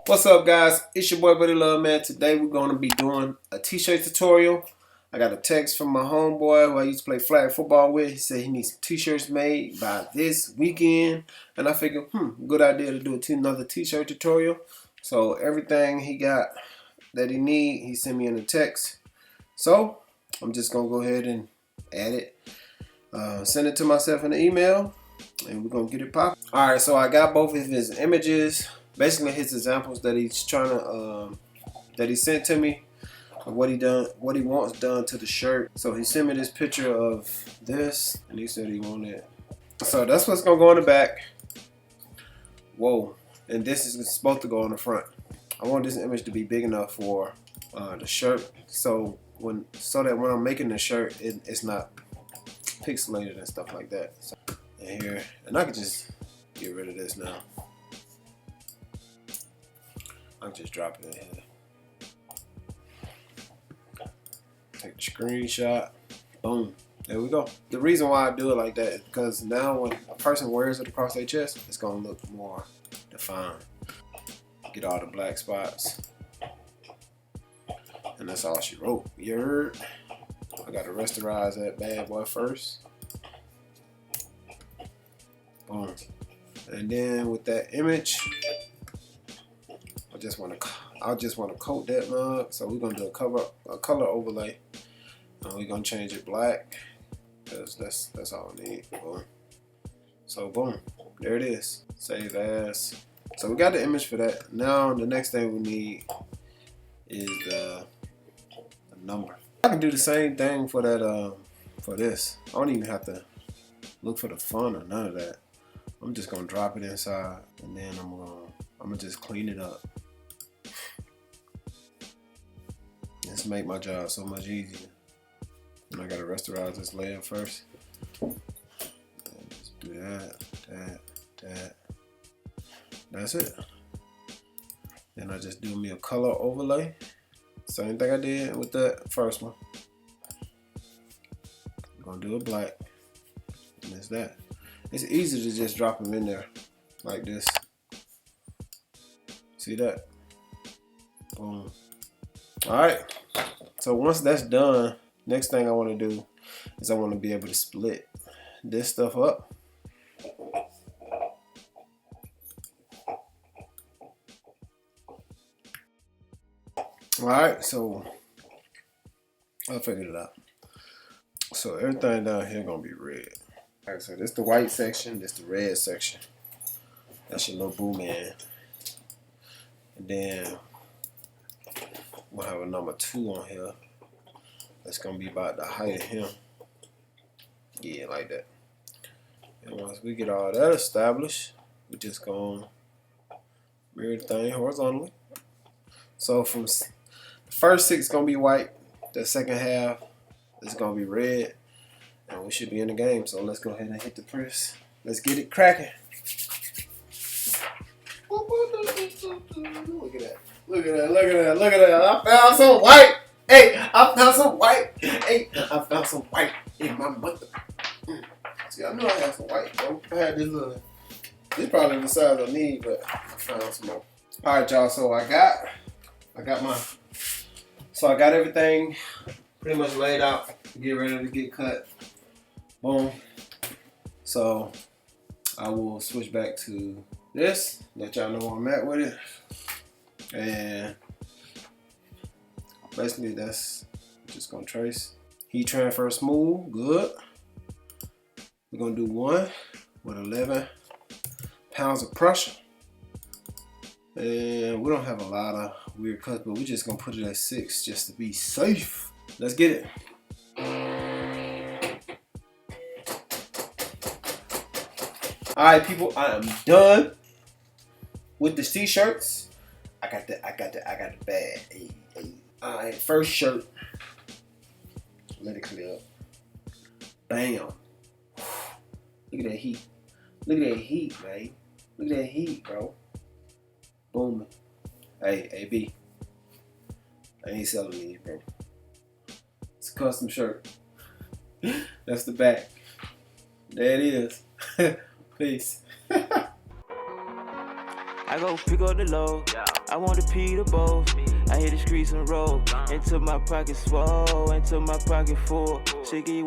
What's up, guys? It's your boy Buddy Love, man. Today we're going to be doing a t-shirt tutorial. I got a text from my homeboy who I used to play flag football with. He said he needs some t-shirts made by this weekend. And I figured, good idea to do another t-shirt tutorial. So everything he got that he need, he sent me in a text. So I'm just going to go ahead and add it. Send it to myself in an email. And we're going to get it popping. Alright, so I got both of his images. Basically his examples that he's trying to that he sent to me of what he wants done to the shirt. So he sent me this picture of this and he said he wanted. So that's what's gonna go in the back. Whoa. And this is supposed to go on the front. I want this image to be big enough for the shirt so that when I'm making the shirt it's not pixelated and stuff like that. So, and here, and I could just get rid of this now. I'm just dropping it in here. Take the screenshot. Boom. There we go. The reason why I do it like that is because now when a person wears it across their chest, it's going to look more defined. Get all the black spots. And that's all she wrote. You heard? I got to rasterize that bad boy first. Boom. And then with that image, I just want to coat that mug. So we're gonna do a color overlay, and we're gonna change it black because that's all we need. Boom. So boom, there it is. Save as. So we got the image for that. Now the next thing we need is the number. I can do the same thing for that. For this, I don't even have to look for the font or none of that. I'm just gonna drop it inside, and then I'm gonna just clean it up. This make my job so much easier. And I gotta rasterize this layer first. And just do that. That's it. Then I just do me a color overlay. Same thing I did with the first one. I'm gonna do a black. And that's that. It's easy to just drop them in there like this. See that? Boom. Alright. So once that's done, next thing I want to do is I want to be able to split this stuff up. Alright, so I figured it out. So everything down here gonna be red. Alright, so this the white section, this the red section. That's your little Boomin. And then we'll have a number 2 on here. That's gonna be about the height of him. Yeah, like that. And once we get all that established, we just gonna mirror the thing horizontally. So from the first 6 gonna be white, the second half is gonna be red, and we should be in the game. So let's go ahead and hit the press. Let's get it cracking. Look at that. Look at that, look at that, look at that. I found some white. Hey, I found some white. Hey, I found some white in my mother. See, I knew I had some white, bro. I had this little, this probably the size I need, but I found some more. Alright, y'all, so I got everything pretty much laid out. Get ready to get cut. Boom. So I will switch back to this, let y'all know where I'm at with it. And basically that's just gonna trace. Heat transfer smooth, good. We're gonna do 1 with 11 pounds of pressure. And we don't have a lot of weird cuts, but we're just gonna put it at 6 just to be safe. Let's get it. Alright, people, I am done with the t-shirts. I got the bag. Hey. Alright, first shirt. Let it clear up. Bam. Look at that heat. Look at that heat, man. Look at that heat, bro. Boomin. Hey, AB. I ain't selling these, bro. It's a custom shirt. That's the back. There it is. Peace. I go pick up the load. I I want to pee the both. I hit the streets and roll. Into my pocket swole, into my pocket full. She give you